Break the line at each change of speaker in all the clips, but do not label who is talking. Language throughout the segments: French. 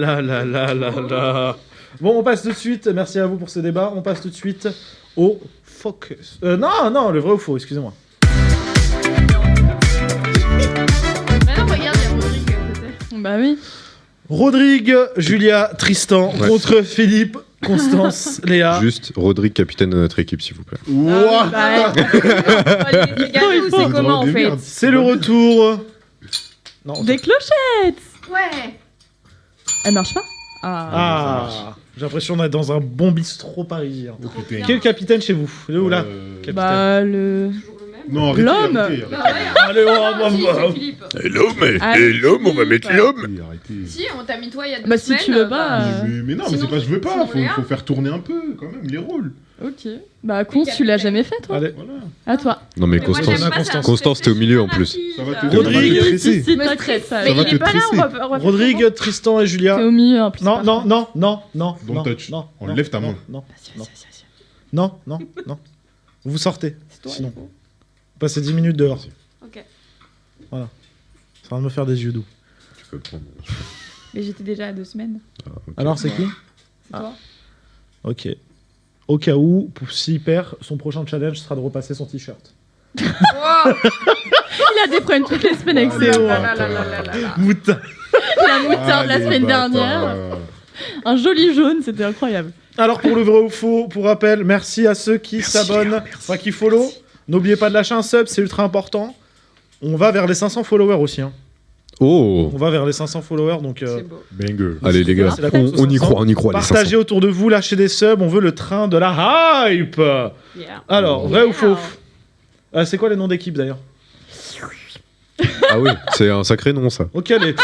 Là, là, là, là, là. Bon, on passe tout de suite. Merci à vous pour ce débat. On passe tout de suite au focus. Non, le vrai ou faux, excusez-moi.
Bah non, regarde, il y a Rodrigue à côté.
Bah oui.
Rodrigue, Julia, Tristan contre Philippe, Constance, Léa.
Juste, Rodrigue, capitaine de notre équipe, s'il vous plaît.
Ouah.
Bah,
Les gars, ou c'est comment en fait?
C'est le retour. Non,
des clochettes.
Ouais.
Elle marche pas?
Ah, j'ai l'impression d'être dans un bon bistrot parisien.
Oh, putain.
Quel capitaine chez vous? Le ou là? Capitaine.
Bah le...
Toujours le même.
Non, arrêtez,
L'homme.
arrêtez,
Bah
arrêtez.
ouais,
Allez,
si, c'est Philippe.
Et l'homme,
Ah,
on va mettre
ouais.
l'homme.
Arrêtez, arrêtez.
Si, on t'a mis toi il y a 2
Bah, si
semaines.
tu veux pas,
Mais non, mais
Sinon,
c'est pas je veux pas,
sinon,
faut
Léa.
faire tourner un peu quand même les rôles.
Ok. Bah Cons, tu l'as jamais fait toi?
Allez.
Voilà.
À toi.
Non, mais
Mais moi,
Constance,
j'aime pas ça.
Constance, t'es au milieu en plus.
Ça va te
Rodrigue.
te stresser.
Si,
Me
t'inquiète,
stresse.
ça
Mais
va
il est
te
pas là, on va
stresser.
faire
Rodrigue, Tristan et Julia.
T'es au milieu en plus.
Non, non, non, non, non.
Don't
non,
touch.
Non,
On
non,
lève ta
non,
main.
Non,
Vas-y,
non,
vas-y, vas-y.
non, non, non. Vous sortez.
C'est toi,
Sinon.
il faut.
Passez 10 minutes dehors.
Ok.
Ça va me faire des yeux doux.
Tu peux prendre.
Mais j'étais déjà à 2 semaines.
Alors, c'est qui?
C'est toi?
Ok. Au cas où, s'il perd, son prochain challenge sera de repasser son t-shirt.
Wow.
Il a des problèmes toutes les semaines avec ses hauts.
Là, là, là, là, là, là.
Moutin.
La moutarde la
Allez,
semaine
bâtard.
dernière. Un joli jaune, c'était incroyable.
Alors, pour le vrai ou faux, pour rappel, merci à ceux qui s'abonnent, enfin qui follow. N'oubliez pas de lâcher un sub, c'est ultra important. On va vers les 500 followers aussi. Hein.
Oh.
On va vers les 500 followers, donc
C'est beau.
Banger.
Allez les gars,
C'est la course aux
on y
500.
croit, les 500.
partagez autour de vous, lâchez des subs, on veut le train de la hype.
Yeah.
Alors, vrai ou faux?
Wow.
C'est quoi les noms d'équipes d'ailleurs?
Ah oui, c'est un sacré nom ça.
Ok, les...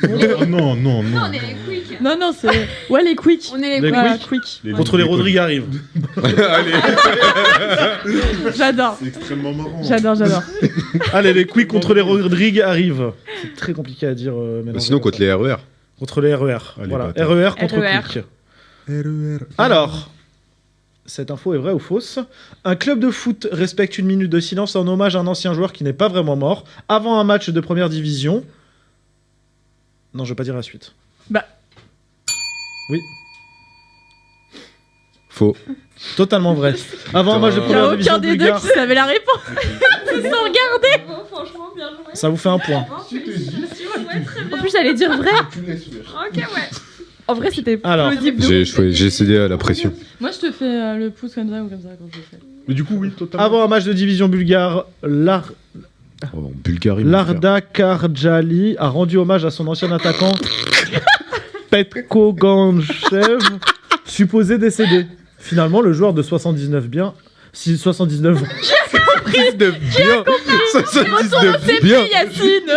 Oh, non, non,
Non,
non.
on est les quick.
Non, non, c'est. Ouais, les quick.
On est
Les
les
Voilà,
quick.
quick.
contre les Rodrigue arrivent.
Allez,
J'adore.
c'est extrêmement marrant.
J'adore.
Allez, les quick contre les Rodrigue arrivent. C'est très compliqué à dire. mélanger
Sinon,
comme
contre
ça.
les RER.
Contre les RER.
Allez,
Voilà,
bâtard.
RER contre
RER.
quick. Alors, cette info est vraie ou fausse? Un club de foot respecte une minute de silence en hommage à un ancien joueur qui n'est pas vraiment mort avant un match de première division. Non, je vais pas dire la suite.
Bah.
Oui,
Faux.
totalement vrai. Avant un match de
Il n'y a
première division
aucun des deux
bulgare,
qui savait la réponse. Ils se sont regardés.
Bon, franchement, bien joué.
ça vous fait un point.
Bon, félicitations, ouais, très
En
bien.
plus, j'allais dire vrai.
Tu laisses faire.
Ok, ouais.
En vrai, c'était
Alors.
plausible.
J'ai cédé à la pression.
Moi, je te fais le pouce comme ça ou comme ça quand je le fais.
Mais du coup, oui, totalement.
Avant un match de division bulgare,
Oh, en Bulgarie. mon frère.
Larda Kardjali a rendu hommage à son ancien attaquant Petko Ganchev, supposé décédé. Finalement, le joueur de 79 ans.
79 bien. 79 bien.
Yacine.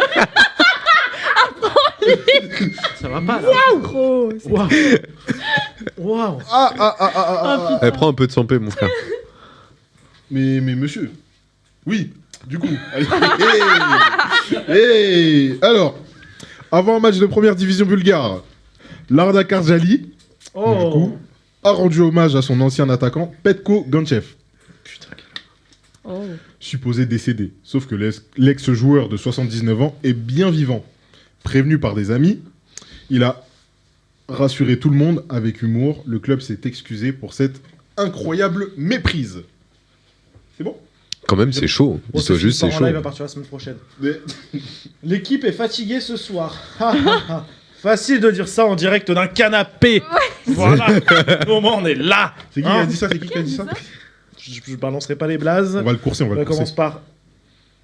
Ça va pas là.
Trop.
Waouh. Waouh.
Elle prend un peu de santé, mon frère.
Mais monsieur. Oui, du coup. Allez. Hey. Alors, avant un match de première division bulgare, Larda Kardjali, du
Oh.
coup, a rendu hommage à son ancien attaquant Petko Ganchev,
Oh.
supposé décédé. Sauf que l'ex-joueur de 79 ans est bien vivant. Prévenu par des amis, il a rassuré tout le monde avec humour. Le club s'est excusé pour cette incroyable méprise. C'est bon?
Quand même, c'est chaud.
Bon,
Dis-toi juste, c'est
Philippe
chaud.
Parent Live va partir la semaine prochaine.
Mais-
L'équipe est fatiguée ce soir. Facile de dire ça en direct d'un canapé. Voilà. Au moment, on est là.
C'est qui qui a dit ça? C'est qui qui a dit ça?
Je balancerai pas les blazes.
On va le courser, on va
Elle
le courser.
commence par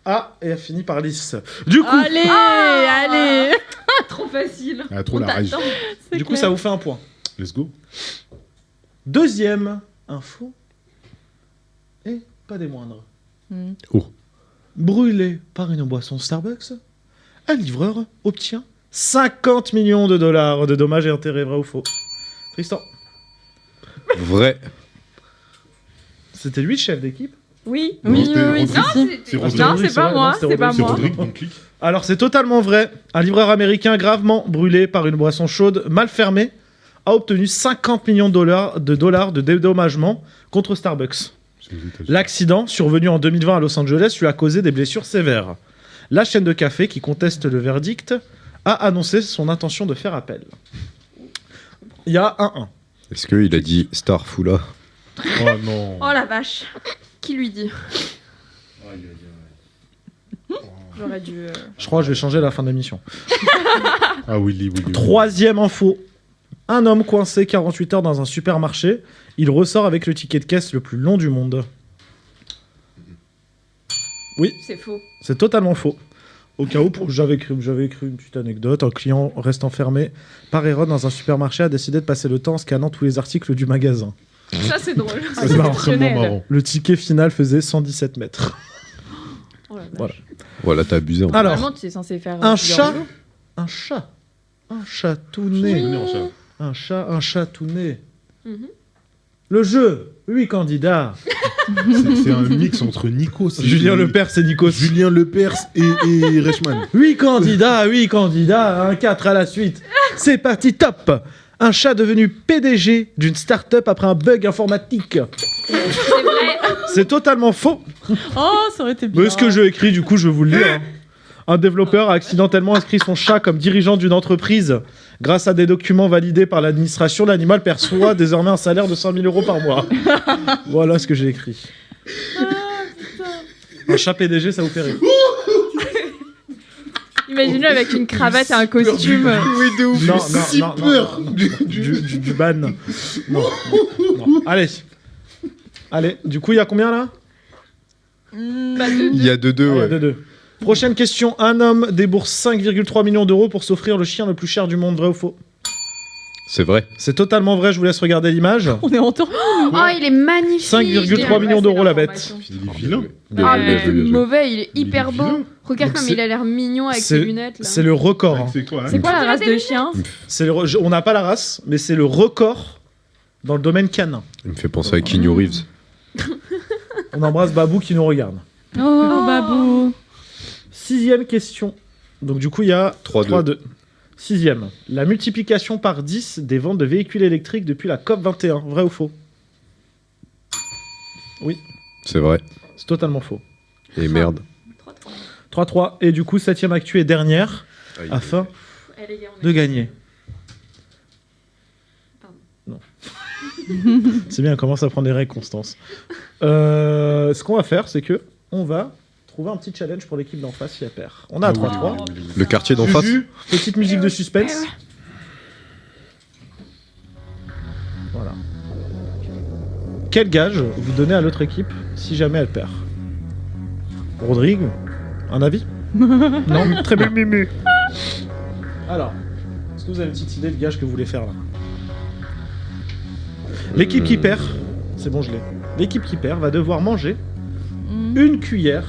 A et elle finit par Lys. Du coup,
Allez, allez.
Trop facile.
Ah, trop
On
la rage.
t'attend.
C'est
du coup,
clair.
ça vous fait un point.
Let's go.
Deuxième info. Et pas des moindres.
Hmm.
Brûlé par une boisson Starbucks, un livreur obtient 50 millions de dollars de dommages et intérêts, vrai ou faux? Tristan.
Vrai.
C'était lui le chef d'équipe?
Oui,
Non,
oui,
c'était
oui,
Rodrigue.
si,
Non,
si.
C'est
c'était.
Rodrigue.
Non,
Rodrigue,
c'est pas
vrai,
moi,
non, c'était
c'est pas
C'est
moi.
Rodrigue, donc clique.
Alors c'est totalement vrai. Un livreur américain gravement brûlé par une boisson chaude mal fermée a obtenu 50 millions de dollars de dédommagement contre Starbucks.
C'est aux États-Unis.
L'accident, survenu en 2020 à Los Angeles, lui a causé des blessures sévères. La chaîne de café, qui conteste le verdict, a annoncé son intention de faire appel. Il y a 1-1.
Est-ce qu'il a dit Starfoula?
Oh non.
Oh la vache. Qui lui dit? J'aurais dû.
Je crois que je vais changer la fin de l'émission.
Ah oui.
Troisième info. Un homme coincé 48 heures dans un supermarché. Il ressort avec le ticket de caisse le plus long du monde. Oui,
C'est faux.
c'est totalement faux. Au cas où, j'avais écrit une petite anecdote. Un client reste enfermé par erreur dans un supermarché a décidé de passer le temps en scannant tous les articles du magasin.
Ça, c'est drôle.
C'est marrant.
Extrêmement marrant.
Le ticket final faisait 117 mètres.
Oh la vache.
Voilà.
Voilà, t'as abusé. En fait.
Alors,
Normalement, tu es censé faire
un
plusieurs
chat,
jours.
un chatounet.
C'est
Un chatounet.
Mhm.
Le jeu, 8 candidats.
c'est un mix entre Nikos et
Julien Lepers et Nikos.
Julien Lepers et Reichmann.
8 candidats, un 4 à la suite. C'est parti, top. Un chat devenu PDG d'une start-up après un bug informatique.
C'est vrai.
C'est totalement faux.
Oh, ça aurait été bien.
Mais ce que j'ai écrit, du coup, je vais vous le lire. Hein. Un développeur a accidentellement inscrit son chat comme dirigeant d'une entreprise. Grâce à des documents validés par l'administration, l'animal perçoit désormais un salaire de 100 000 € par mois. Voilà ce que j'ai écrit. Un chat PDG, ça vous fait rire.
Imagine-le avec une cravate et un costume.
Oui, de ouf.
Non,
Si
non,
peur.
Du ban. Non. Allez, du coup, il y a combien là?
Il y a 2-2, ouais.
2-2. Prochaine question. Un homme débourse 5,3 millions d'euros pour s'offrir le chien le plus cher du monde, vrai ou faux?
C'est vrai.
C'est totalement vrai, je vous laisse regarder l'image.
On est en tour.
Oh, il est magnifique.
5,3 millions d'euros la bête.
Il est vilain.
Ah,
Bien
mais
joué, bien joué.
mauvais, il est hyper
Il est
beau.
vilain.
Regarde
Donc
comme
c'est-
il a l'air mignon avec ses lunettes là.
C'est le record. hein.
C'est quoi, hein
C'est quoi la race de chien?
On n'a pas la race, mais c'est le record dans le domaine canin.
Il me fait penser à Keanu Reeves.
On embrasse Babou qui nous regarde.
Oh, babou.
6e question. Donc du coup, il y a
3-2.
3-2. 6e. La multiplication par 10 des ventes de véhicules électriques depuis la COP21. Vrai ou faux?
C'est vrai.
C'est totalement faux.
Et merde.
3-3. Et du coup, 7e actu et dernière, afin
Eh, les gars, on est-
de gagner. Non. C'est bien, on commence à prendre des règles, Constance. Ce qu'on va faire, c'est que on va trouver un petit challenge pour l'équipe d'en face si elle perd. On a 3-3.
Le quartier d'en face.
Juju, petite musique de suspense. Voilà. Quel gage vous donnez à l'autre équipe si jamais elle perd? Rodrigue, un avis? Non? Très bien. Alors, est-ce que vous avez une petite idée de gage que vous voulez faire là? L'équipe qui perd, c'est bon, je l'ai. L'équipe qui perd va devoir manger une cuillère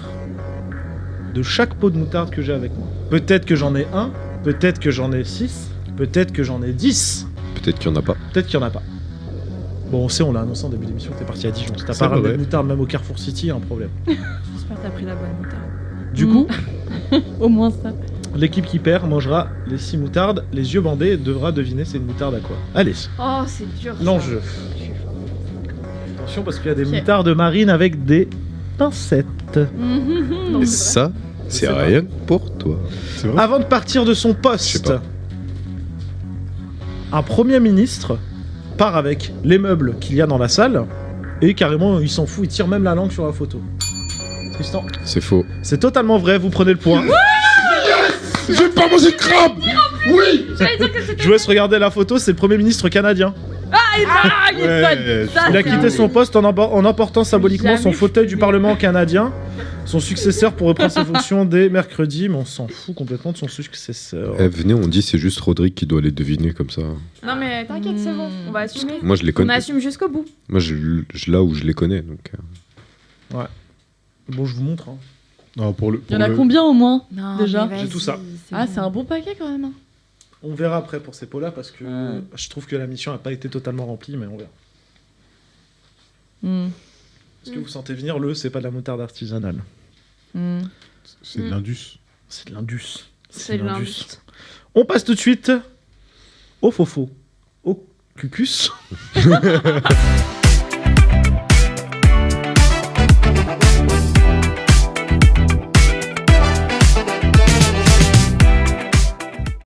de chaque pot de moutarde que j'ai avec moi. Peut-être que j'en ai un, peut-être que j'en ai 6, peut-être que j'en ai 10,
Peut-être qu'il n'y en a pas.
peut-être qu'il n'y en a pas. Bon, on sait, on l'a annoncé en début d'émission que t'es parti à Dijon. Si t'as
C'est
pas ramené
vrai.
de moutarde même au Carrefour City, il y a un problème.
J'espère que t'as pris la bonne moutarde.
Du coup,
Au moins ça.
l'équipe qui perd mangera les 6 moutardes, les yeux bandés, et devra deviner c'est une moutarde à quoi. Allez,
Oh, c'est dur. ça.
l'enjeu.
Je suis fort.
Attention parce qu'il y a des
Ok.
moutardes marines avec des pincettes.
Non,
Et
c'est
ça, c'est
C'est vrai.
rien pour toi.
C'est vrai.
Avant de partir de son
Je sais
poste,
pas.
un premier ministre part avec les meubles qu'il y a dans la salle et carrément il s'en fout, il tire même la langue sur la photo. Tristan,
C'est faux.
c'est totalement vrai, vous prenez le point.
J'ai pas mangé de crabe. Oui.
Je vous laisse regarder la photo, c'est le premier ministre canadien.
Ah, il est
Ouais,
bonne. Ça,
Il a
c'est
quitté
un-
son poste en emportant symboliquement son
Jamais
fauteuil du
fumé.
Parlement canadien. Son successeur pour reprendre ses fonctions dès mercredi, mais on s'en fout complètement de son successeur.
Eh, venez, on dit c'est juste Rodrigue qui doit les deviner comme ça.
Non, mais t'inquiète, c'est bon. On va assumer.
Moi, je les
On
connais.
assume jusqu'au bout.
Moi, là où je les connais. Donc,
Bon, je vous montre. hein.
Non, pour le.
Il y en a combien au moins?
Non,
Déjà.
mais
J'ai
vas-y,
tout ça.
Ah, c'est un bon paquet quand même. hein.
On verra après pour ces pots-là parce que
Ouais.
je trouve que la mission n'a pas été totalement remplie, mais on verra. Est-ce que vous sentez venir c'est pas de la moutarde artisanale.
C'est de l'Indus.
C'est de l'Indus.
C'est de l'Indus.
On passe tout de suite au faux, au cucus.